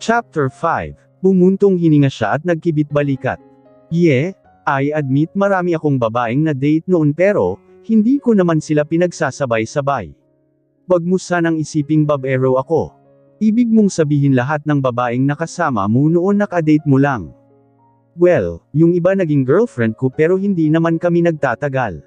Chapter 5. Bumuntong hininga siya at nagkibit-balikat. I admit marami akong babaeng na date noon pero, hindi ko naman sila pinagsasabay-sabay. Wag mo sanang isiping babaero ako. Ibig mong sabihin lahat ng babaeng nakasama mo noon nakadate mo lang. Well, yung iba naging girlfriend ko pero hindi naman kami nagtatagal.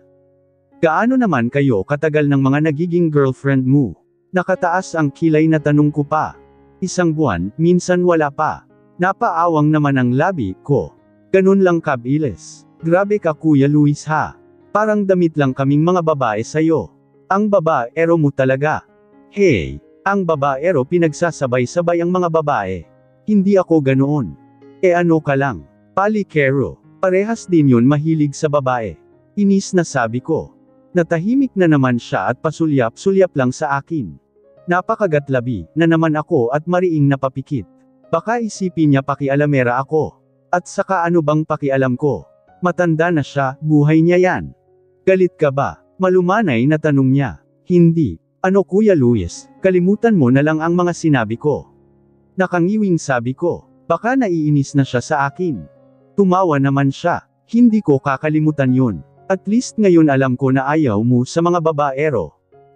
Gaano naman kayo katagal ng mga nagiging girlfriend mo? Nakataas ang kilay na tanong ko pa. 1 buwan, minsan wala pa. Napaawang naman ang labi ko. Ganun lang kabilis. Grabe ka Kuya Luis ha. Parang damit lang kaming mga babae sa'yo. Ang babaero mo talaga. Hey, ang babaero pinagsasabay-sabay ang mga babae. Hindi ako ganoon. Ano ka lang? Palikero. Parehas din yun mahilig sa babae. Inis na sabi ko. Natahimik na naman siya at pasulyap-sulyap lang sa akin. Napakagatlabi na naman ako at mariing napapikit. Baka isipin niya pakialamera ako. At saka ano bang pakialam ko? Matanda na siya, buhay niya yan. Galit ka ba? Malumanay na tanong niya. Hindi. Ano Kuya Luis, kalimutan mo na lang ang mga sinabi ko. Nakangiwing sabi ko. Baka naiinis na siya sa akin. Tumawa naman siya. Hindi ko kakalimutan yun. At least ngayon alam ko na ayaw mo sa mga babaero.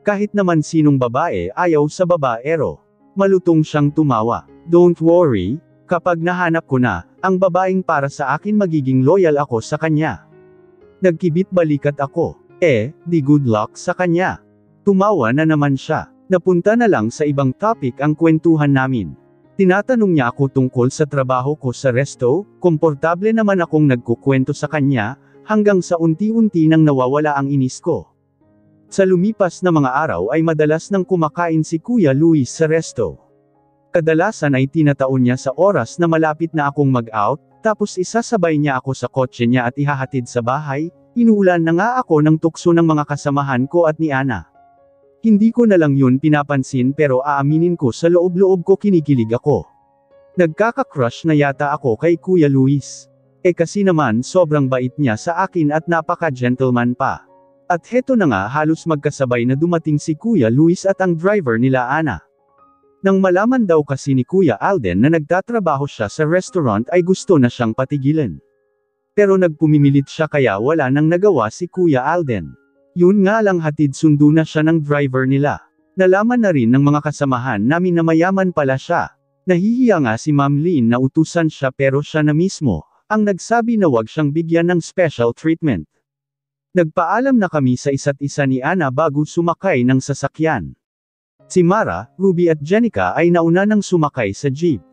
Kahit naman sinong babae ayaw sa babaero. Malutong siyang tumawa. Don't worry, kapag nahanap ko na, ang babaeng para sa akin magiging loyal ako sa kanya. Nagkibit-balikat ako. Di good luck sa kanya. Tumawa na naman siya. Napunta na lang sa ibang topic ang kwentuhan namin. Tinatanong niya ako tungkol sa trabaho ko sa resto, komportable naman akong nagkukwento sa kanya, hanggang sa unti-unti nang nawawala ang inis ko. Sa lumipas na mga araw ay madalas nang kumakain si Kuya Luis sa resto. Kadalasan ay tinataon niya sa oras na malapit na akong mag-out, tapos isasabay niya ako sa kotse niya at ihahatid sa bahay, inuulan na nga ako ng tukso ng mga kasamahan ko at ni Ana. Hindi ko na lang yun pinapansin pero aaminin ko sa loob-loob ko kinikilig ako. Nagkaka-crush na yata ako kay Kuya Luis. Kasi naman sobrang bait niya sa akin at napaka-gentleman pa. At heto na nga halos magkasabay na dumating si Kuya Luis at ang driver nila Ana. Nang malaman daw kasi ni Kuya Alden na nagtatrabaho siya sa restaurant ay gusto na siyang patigilan. Pero nagpumimilit siya kaya wala nang nagawa si Kuya Alden. Yun nga lang hatid sundo na siya ng driver nila. Nalaman na rin ng mga kasamahan namin na mayaman pala siya. Nahihiya nga si Ma'am Lynn na utusan siya pero siya na mismo ang nagsabi na wag siyang bigyan ng special treatment. Nagpaalam na kami sa isa't isa ni Ana bago sumakay ng sasakyan. Si Mara, Ruby at Jenica ay nauna nang sumakay sa jeep.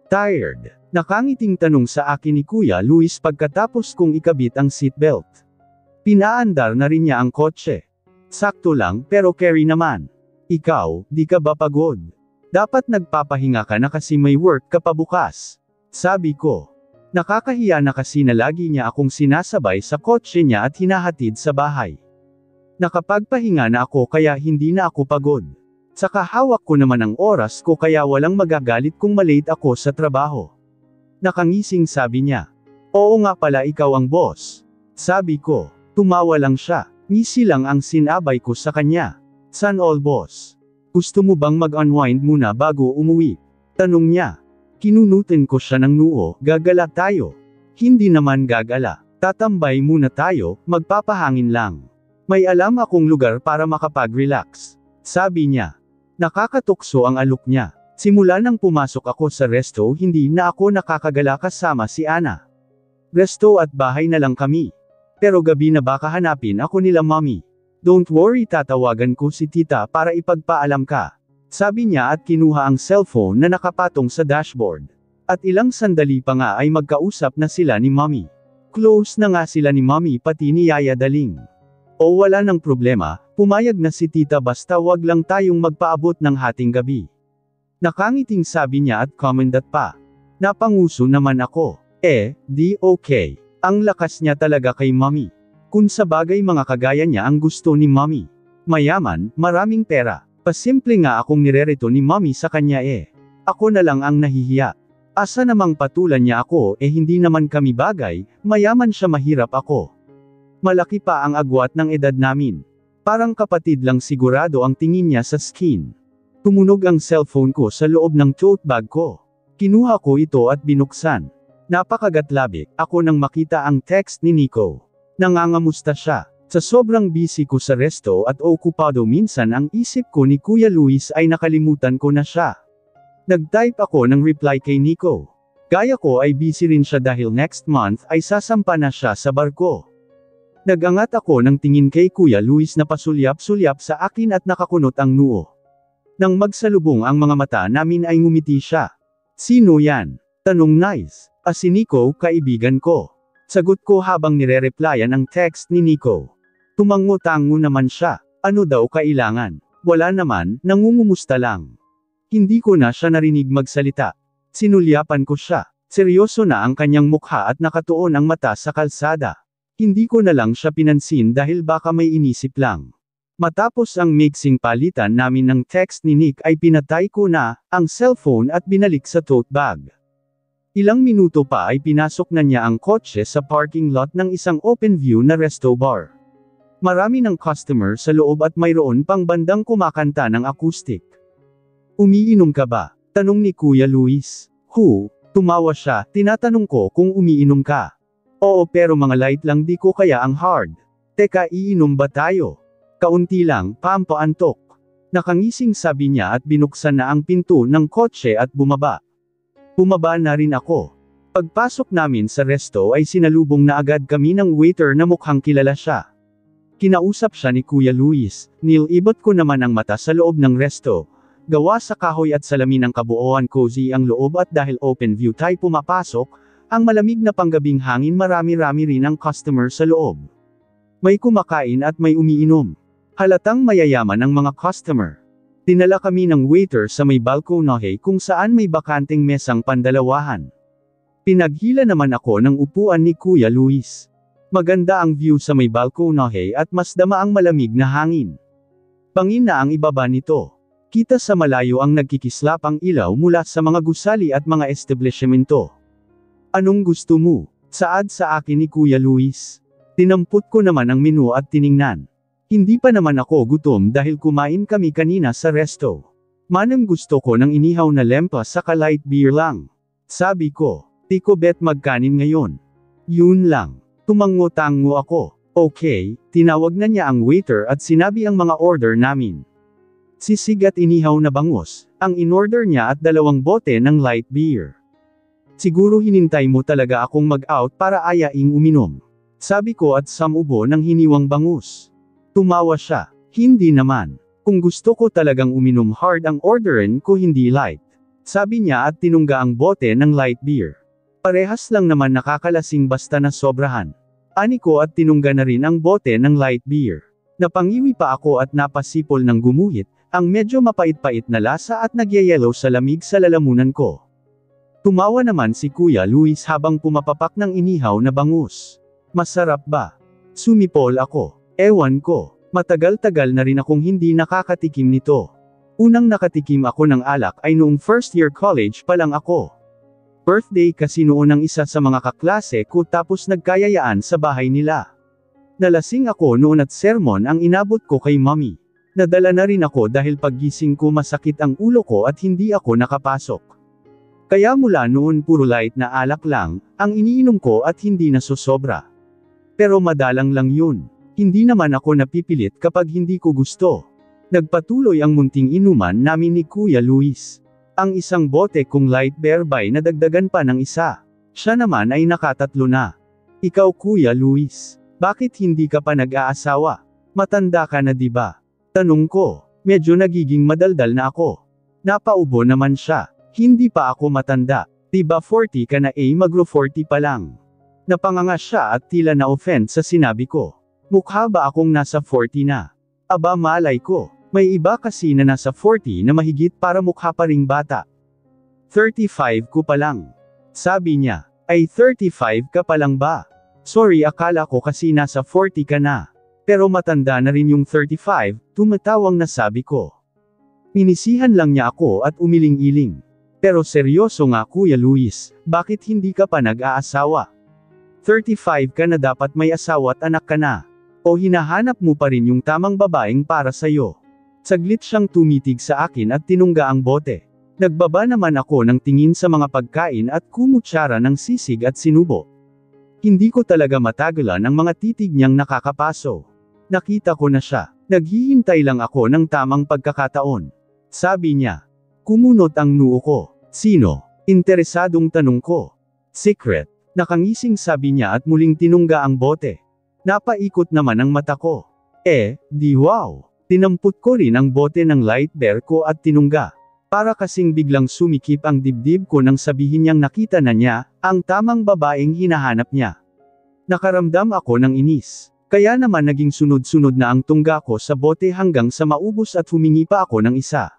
Tired? Nakangiting tanong sa akin ni Kuya Luis pagkatapos kong ikabit ang seatbelt. Pinaandar na rin niya ang kotse. Sakto lang pero carry naman. Ikaw, di ka ba pagod? Dapat nagpapahinga ka na kasi may work ka pa bukas. Sabi ko. Nakakahiya na kasi na lagi niya akong sinasabay sa kotse niya at hinahatid sa bahay. Nakapagpahinga na ako kaya hindi na ako pagod. Saka hawak ko naman ang oras ko kaya walang magagalit kung malate ako sa trabaho. Nakangising sabi niya. Oo nga pala ikaw ang boss. Sabi ko. Tumawa lang siya. Ngisi lang ang sinabay ko sa kanya. San all boss? Gusto mo bang mag-unwind muna bago umuwi? Tanong niya. Kinunutin ko siya ng noo, gagala tayo. Hindi naman gagala. Tatambay muna tayo, magpapahangin lang. May alam akong lugar para makapag-relax. Sabi niya. Nakakatukso ang alok niya. Simula nang pumasok ako sa resto hindi na ako nakakagala kasama si Ana. Resto at bahay na lang kami. Pero gabi na baka hanapin ako nila mommy. Don't worry tatawagan ko si tita para ipagpaalam ka. Sabi niya at kinuha ang cellphone na nakapatong sa dashboard. At ilang sandali pa nga ay magkausap na sila ni mommy. Close na nga sila ni mommy pati ni Yaya Daling. O wala nang problema, pumayag na si tita basta wag lang tayong magpaabot ng hating gabi. Nakangiting sabi niya at commendat pa. Napanguso naman ako. Di okay. Ang lakas niya talaga kay mommy. Kung sa bagay mga kagaya niya ang gusto ni mommy. Mayaman, maraming pera. Pasimple nga akong nirerito ni mommy sa kanya Ako na lang ang nahihiya. Asa namang patulan niya ako hindi naman kami bagay, mayaman siya mahirap ako. Malaki pa ang agwat ng edad namin. Parang kapatid lang sigurado ang tingin niya sa skin. Tumunog ang cellphone ko sa loob ng tote bag ko. Kinuha ko ito at binuksan. Napakagatlabik ako nang makita ang text ni Nico. Nangangamusta siya. Sa sobrang busy ko sa resto at okupado minsan ang isip ko ni Kuya Luis ay nakalimutan ko na siya. Nag-type ako ng reply kay Nico. Gaya ko ay busy rin siya dahil next month ay sasampa na siya sa barko. Nagangat ako ng tingin kay Kuya Luis na pasulyap-sulyap sa akin at nakakunot ang noo. Nang magsalubong ang mga mata namin ay ngumiti siya. Sino yan? Tanong nice. Si Nico, kaibigan ko. Sagot ko habang nire-replyan ang text ni Nico. Tumango-tango naman siya. Ano daw kailangan? Wala naman, nangungumusta lang. Hindi ko na siya narinig magsalita. Sinulyapan ko siya. Seryoso na ang kanyang mukha at nakatuon ang mata sa kalsada. Hindi ko na lang siya pinansin dahil baka may inisip lang. Matapos ang mixing palitan namin ng text ni Nick ay pinatay ko na ang cellphone at binalik sa tote bag. Ilang minuto pa ay pinasok na niya ang kotse sa parking lot ng isang open view na resto bar. Marami ng customer sa loob at mayroon pang bandang kumakanta ng acoustic. Umiinom ka ba? Tanong ni Kuya Luis. Tumawa siya, tinatanong ko kung umiinom ka. Oo pero mga light lang di ko kaya ang hard. Teka iinom ba tayo? Kaunti lang, pampaantok. Nakangising sabi niya at binuksan na ang pinto ng kotse at bumaba. Bumaba na rin ako. Pagpasok namin sa resto ay sinalubong na agad kami ng waiter na mukhang kilala siya. Kinausap siya ni Kuya Luis, nilibot ko naman ang mata sa loob ng resto. Gawa sa kahoy at salamin ng kabuoan cozy ang loob at dahil open view tayo pumapasok, ang malamig na panggabing hangin marami-rami rin ang customer sa loob. May kumakain at may umiinom. Halatang mayayaman ang mga customer. Dinala kami ng waiter sa may balkonahe kung saan may bakanteng mesang pandalawahan. Pinaghila naman ako ng upuan ni Kuya Luis. Maganda ang view sa may balkonahe at mas dama ang malamig na hangin. Bangin na ang ibaba nito. Kita sa malayo ang nagkikislap ang ilaw mula sa mga gusali at mga establishmento. Anong gusto mo? Saad sa akin ni Kuya Luis. Tinampot ko naman ang menu at tiningnan. Hindi pa naman ako gutom dahil kumain kami kanina sa resto. Manang gusto ko ng inihaw na lempas saka light beer lang. Sabi ko, tiko bet magkanin ngayon. Yun lang. Tumango-tango ako. Okay, tinawag na niya ang waiter at sinabi ang mga order namin. Sisig at inihaw na bangus, ang in-order niya at 2 bote ng light beer. Siguro hinintay mo talaga akong mag-out para ayaing uminom. Sabi ko at samubo ng hiniwang bangus. Tumawa siya. Hindi naman. Kung gusto ko talagang uminom hard ang orderin ko hindi light. Sabi niya at tinungga ang bote ng light beer. Parehas lang naman nakakalasing basta na sobrahan. Ani ko at tinungga na rin ang bote ng light beer. Napangiwi pa ako at napasipol ng gumuhit, ang medyo mapait-pait na lasa at nagyayelo sa lamig sa lalamunan ko. Tumawa naman si Kuya Luis habang pumapapak ng inihaw na bangus. Masarap ba? Sumipol ako. Ewan ko. Matagal-tagal na rin akong hindi nakakatikim nito. Unang nakatikim ako ng alak ay noong first year college pa lang ako. Birthday kasi noon ng isa sa mga kaklase ko tapos nagkayayaan sa bahay nila. Nalasing ako noon at sermon ang inabot ko kay mommy. Nadala na rin ako dahil paggising ko masakit ang ulo ko at hindi ako nakapasok. Kaya mula noon puro light na alak lang, ang iniinom ko at hindi nasosobra. Pero madalang lang yun. Hindi naman ako napipilit kapag hindi ko gusto. Nagpatuloy ang munting inuman namin ni Kuya Luis. Ang isang bote kong light beer by nadagdagan pa ng isa. Siya naman ay nakatatlo na. Ikaw Kuya Luis, bakit hindi ka pa nag-aasawa? Matanda ka na diba? Tanong ko, medyo nagiging madaldal na ako. Napaubo naman siya, hindi pa ako matanda. Diba 40 ka na magro 40 pa lang. Napanganga siya at tila na-offend sa sinabi ko. Mukha ba akong nasa 40 na? Aba malay ko. May iba kasi na nasa 40 na mahigit para mukha pa ring bata. 35 ko pa lang. Sabi niya, ay 35 ka pa lang ba? Sorry akala ko kasi nasa 40 ka na. Pero matanda na rin yung 35, tumatawang na sabi ko. Minisihan lang niya ako at umiling-iling. Pero seryoso nga Kuya Luis, bakit hindi ka pa nag-aasawa? 35 ka na dapat may asawa at anak ka na. O hinahanap mo pa rin yung tamang babaeng para sa'yo? Saglit siyang tumitig sa akin at tinungga ang bote. Nagbaba naman ako ng tingin sa mga pagkain at kumutsara ng sisig at sinubo. Hindi ko talaga matagalan ang mga titig niyang nakakapaso. Nakita ko na siya. Naghihintay lang ako ng tamang pagkakataon. Sabi niya. Kumunot ang noo ko. Sino? Interesadong tanong ko. Secret. Nakangising sabi niya at muling tinungga ang bote. Napaikot naman ang mata ko. Di wow. Tinampot ko rin ang bote ng light beer ko at tinungga. Para kasing biglang sumikip ang dibdib ko nang sabihin niyang nakita na niya, ang tamang babaeng hinahanap niya. Nakaramdam ako ng inis. Kaya naman naging sunod-sunod na ang tungga ko sa bote hanggang sa maubos at humingi pa ako ng isa.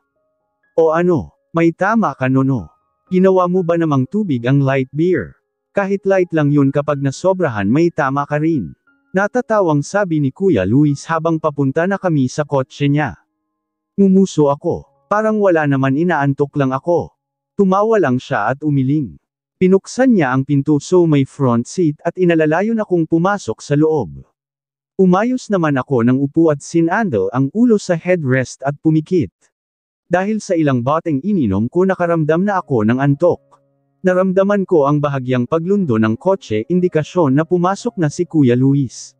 O ano, may tama ka nono. Ginawa mo ba namang tubig ang light beer? Kahit light lang yun kapag nasobrahan may tama ka rin. Natatawang sabi ni Kuya Luis habang papunta na kami sa kotse niya. Ngumuso ako. Parang wala naman inaantok lang ako. Tumawa lang siya at umiling. Pinuksan niya ang pinto so may front seat at inalalayon akong pumasok sa loob. Umayos naman ako ng upo at sinandal ang ulo sa headrest at pumikit. Dahil sa ilang boteng ininom ko nakaramdam na ako ng antok. Naramdaman ko ang bahagyang paglundo ng kotse indikasyon na pumasok na si Kuya Luis.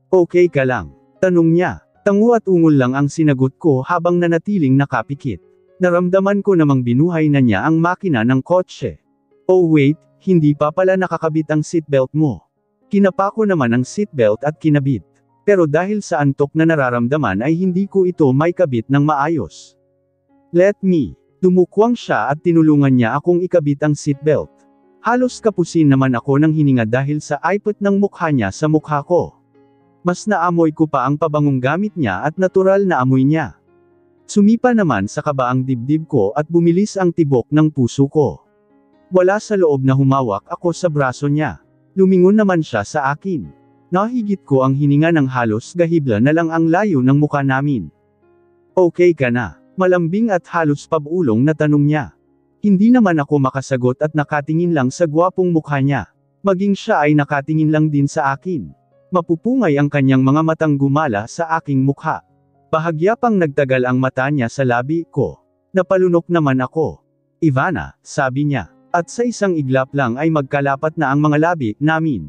Okay ka lang? Tanong niya. Tango at ungol lang ang sinagot ko habang nanatiling nakapikit. Naramdaman ko namang binuhay na niya ang makina ng kotse. Oh wait, hindi pa pala nakakabit ang seatbelt mo. Kinapa ko naman ang seatbelt at kinabit. Pero dahil sa antok na nararamdaman ay hindi ko ito may kabit ng maayos. Let me. Tumukwang siya at tinulungan niya akong ikabit ang seatbelt. Halos kapusin naman ako ng hininga dahil sa aipot ng mukha niya sa mukha ko. Mas naamoy ko pa ang pabangong gamit niya at natural na amoy niya. Sumipa naman sa kaba ang dibdib ko at bumilis ang tibok ng puso ko. Wala sa loob na humawak ako sa braso niya. Lumingon naman siya sa akin. Nahigit ko ang hininga ng halos gahibla na lang ang layo ng mukha namin. Okay ka na? Malambing at halos pabulong na tanong niya. Hindi naman ako makasagot at nakatingin lang sa gwapong mukha niya. Maging siya ay nakatingin lang din sa akin. Mapupungay ang kanyang mga matang gumala sa aking mukha. Bahagya pang nagtagal ang mata niya sa labi ko. Napalunok naman ako. Ivana, sabi niya. At sa isang iglap lang ay magkalapat na ang mga labi namin.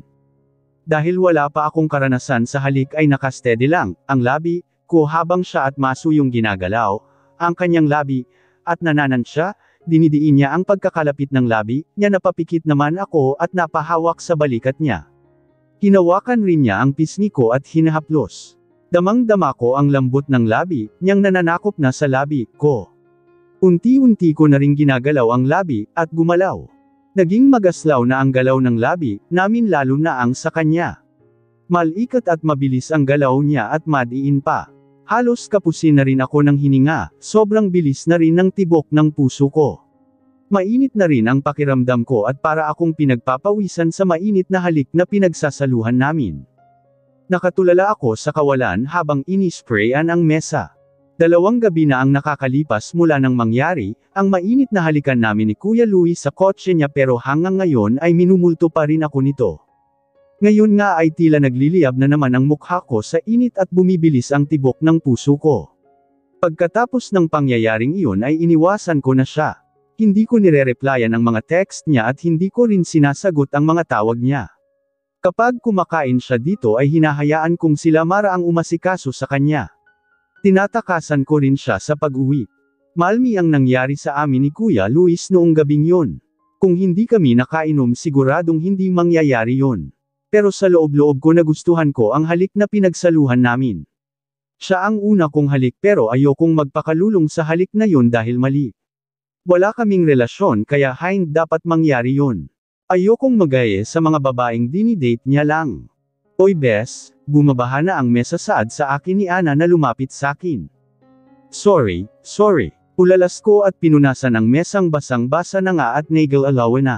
Dahil wala pa akong karanasan sa halik ay nakasteady lang ang labi ko habang siya at Masu yung ginagalaw ang kanyang labi, at nananan siya, dinidiin niya ang pagkakalapit ng labi niya, napapikit naman ako at napahawak sa balikat niya. Hinawakan rin niya ang pisngi ko at hinahaplos. Damang-dama ko ang lambot ng labi niyang nananakop na sa labi ko. Unti-unti ko na ring ginagalaw ang labi at gumalaw. Naging magaslaw na ang galaw ng labi namin lalo na ang sa kanya. Malikat at mabilis ang galaw niya at madiin pa. Halos kapusin na rin ako ng hininga, sobrang bilis na rin ng tibok ng puso ko. Mainit na rin ang pakiramdam ko at para akong pinagpapawisan sa mainit na halik na pinagsasaluhan namin. Nakatulala ako sa kawalan habang inisprayan ang mesa. 2 gabi na ang nakakalipas mula nang mangyari, ang mainit na halikan namin ni Kuya Luis sa kotse niya pero hanggang ngayon ay minumulto pa rin ako nito. Ngayon nga ay tila nagliliyab na naman ang mukha ko sa init at bumibilis ang tibok ng puso ko. Pagkatapos ng pangyayaring iyon ay iniwasan ko na siya. Hindi ko nire-replyan ang mga text niya at hindi ko rin sinasagot ang mga tawag niya. Kapag kumakain siya dito ay hinahayaan kong sila Mara ang umasikaso sa kanya. Tinatakasan ko rin siya sa pag-uwi. Malmi ang nangyari sa amin ni Kuya Luis noong gabing yon. Kung hindi kami nakainom siguradong hindi mangyayari yon. Pero sa loob-loob ko nagustuhan ko ang halik na pinagsaluhan namin. Siya ang una kong halik pero ayokong magpakalulong sa halik na yon dahil mali. Wala kaming relasyon kaya hindi dapat mangyari yon. Ayokong magaye sa mga babaeng dinidate niya lang. Oy bes, bumabaha na ang mesa saad sa akin ni Ana na lumapit sa akin. Sorry. Ulalas ko at pinunasan ang mesang basang-basa na nga at nagel-alawa na.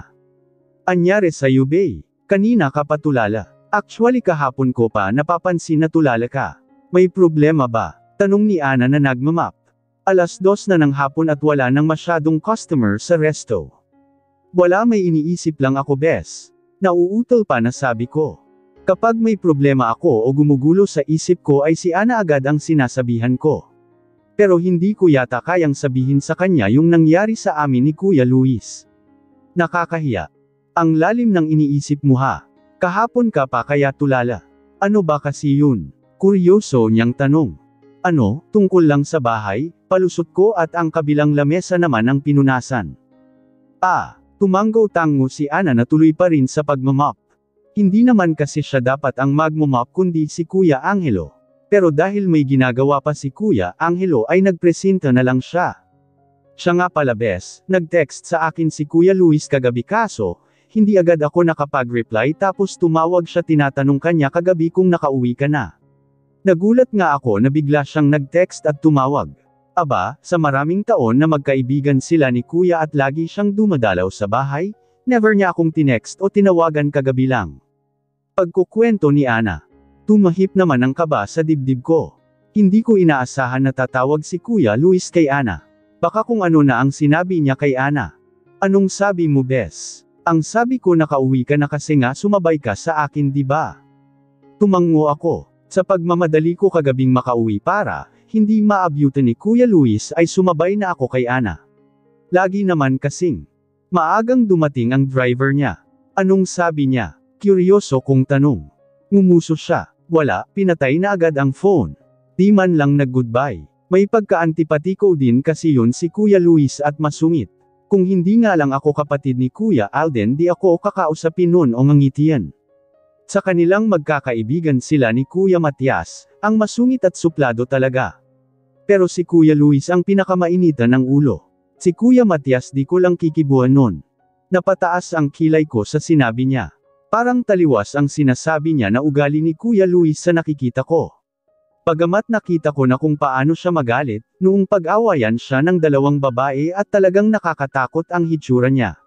Anyari sa bay? Kanina ka pa tulala. Actually kahapon ko pa napapansin na tulala ka. May problema ba? Tanong ni Ana na nagmamap. 2:00 na ng hapon at wala nang masyadong customer sa resto. Wala, may iniisip lang ako bes. Nauutol pa na sabi ko. Kapag may problema ako o gumugulo sa isip ko ay si Ana agad ang sinasabihan ko. Pero hindi ko yata kayang sabihin sa kanya yung nangyari sa amin ni Kuya Luis. Nakakahiya. Ang lalim ng iniisip mo ha. Kahapon ka pa kaya tulala. Ano ba kasi yun? Kuryoso niyang tanong. Ano, tungkol lang sa bahay, palusot ko at ang kabilang lamesa naman ang pinunasan. Tumanggo-tango si Ana na tuloy pa rin sa pagmamop. Hindi naman kasi siya dapat ang magmamop kundi si Kuya Angelo. Pero dahil may ginagawa pa si Kuya Angelo ay nagpresenta na lang siya. Siya nga pala bes, nag-text sa akin si Kuya Luis kagabi kaso, hindi agad ako nakapag-reply tapos tumawag siya tinatanong kanya kagabi kung nakauwi ka na. Nagulat nga ako na bigla siyang nag-text at tumawag. Aba, sa maraming taon na magkaibigan sila ni Kuya at lagi siyang dumadalaw sa bahay, never niya akong tinext o tinawagan kagabi lang. Pagkukwento ni Ana. Tumahip naman ang kaba sa dibdib ko. Hindi ko inaasahan na tatawag si Kuya Luis kay Ana. Baka kung ano na ang sinabi niya kay Ana. Anong sabi mo bes? Ang sabi ko nakauwi ka na kasi nga sumabay ka sa akin di ba? Tumango ako. Sa pagmamadali ko kagabing makauwi para, hindi maabyutan ni Kuya Luis ay sumabay na ako kay Ana. Lagi naman kasing. Maagang dumating ang driver niya. Anong sabi niya? Kuryoso kong tanong. Ngumuso siya. Wala, pinatay na agad ang phone. Di man lang nag-goodbye. May pagka-antipatiko din kasi yun si Kuya Luis at masungit. Kung hindi nga lang ako kapatid ni Kuya Alden di ako kakausapin nun o ngangitian. Sa kanilang magkakaibigan sila ni Kuya Matias, ang masungit at suplado talaga. Pero si Kuya Luis ang pinakamainitan ng ulo. Si Kuya Matias di ko lang kikibuan nun. Napataas ang kilay ko sa sinabi niya. Parang taliwas ang sinasabi niya na ugali ni Kuya Luis sa nakikita ko. Pagamat nakita ko na kung paano siya magalit, noong pag-awayan siya ng dalawang babae at talagang nakakatakot ang hitsura niya.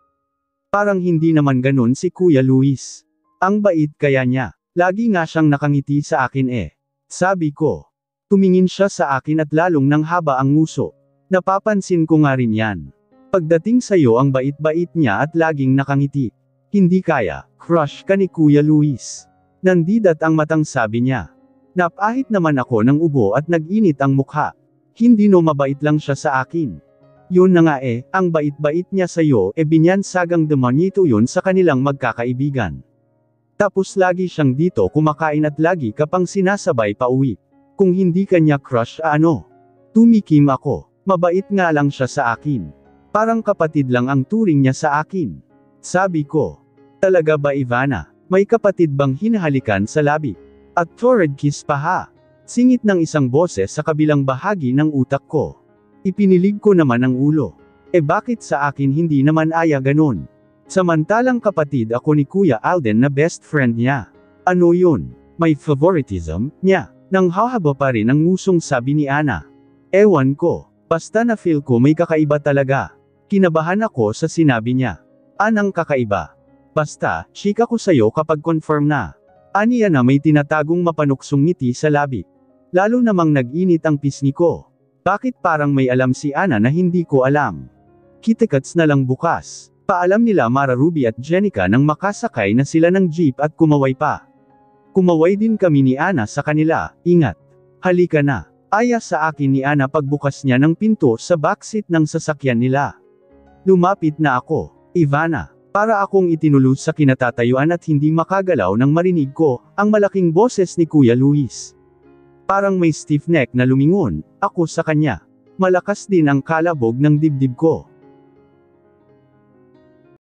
Parang hindi naman ganun si Kuya Luis. Ang bait kaya niya. Lagi nga siyang nakangiti sa akin eh. Sabi ko. Tumingin siya sa akin at lalong nang haba ang nguso. Napapansin ko nga rin yan. Pagdating sa'yo ang bait-bait niya at laging nakangiti. Hindi kaya, crush ka ni Kuya Luis. Nandidat ang matang sabi niya. Napahit naman ako ng ubo at nag-init ang mukha. Hindi no mabait lang siya sa akin. Yun na nga eh, ang bait-bait niya sa'yo binyansagang demonito yun sa kanilang magkakaibigan. Tapos lagi siyang dito kumakain at lagi ka pang sinasabay pa uwi. Kung hindi kanya crush ano? Tumikim ako. Mabait nga lang siya sa akin. Parang kapatid lang ang turing niya sa akin. Sabi ko. Talaga ba Ivana? May kapatid bang hinahalikan sa labi? At torrid kiss pa ha? Singit ng isang boses sa kabilang bahagi ng utak ko. Ipinilig ko naman ang ulo. Bakit sa akin hindi naman aya ganon? Samantalang kapatid ako ni Kuya Alden na best friend niya. Ano yun? May favoritism niya. Nang hahaba pa rin ang ngusong sabi ni Ana. Ewan ko. Basta na feel ko may kakaiba talaga. Kinabahan ako sa sinabi niya. Anang kakaiba? Basta, chika ko sa'yo kapag confirm na. Aniya na may tinatagong mapanuksong ngiti sa labi. Lalo namang nag-init ang pisngi ko. Bakit parang may alam si Ana na hindi ko alam? Kitikats na lang bukas. Paalam nila Mara Ruby at Jenica nang makasakay na sila ng jeep at kumaway pa. Kumaway din kami ni Ana sa kanila, ingat. Halika na. Aya sa akin ni Ana pagbukas niya ng pinto sa backseat ng sasakyan nila. Lumapit na ako. Ivana. Para akong itinulod sa kinatatayuan at hindi makagalaw nang marinig ko, ang malaking boses ni Kuya Luis. Parang may stiff neck na lumingon, ako sa kanya. Malakas din ang kalabog ng dibdib ko.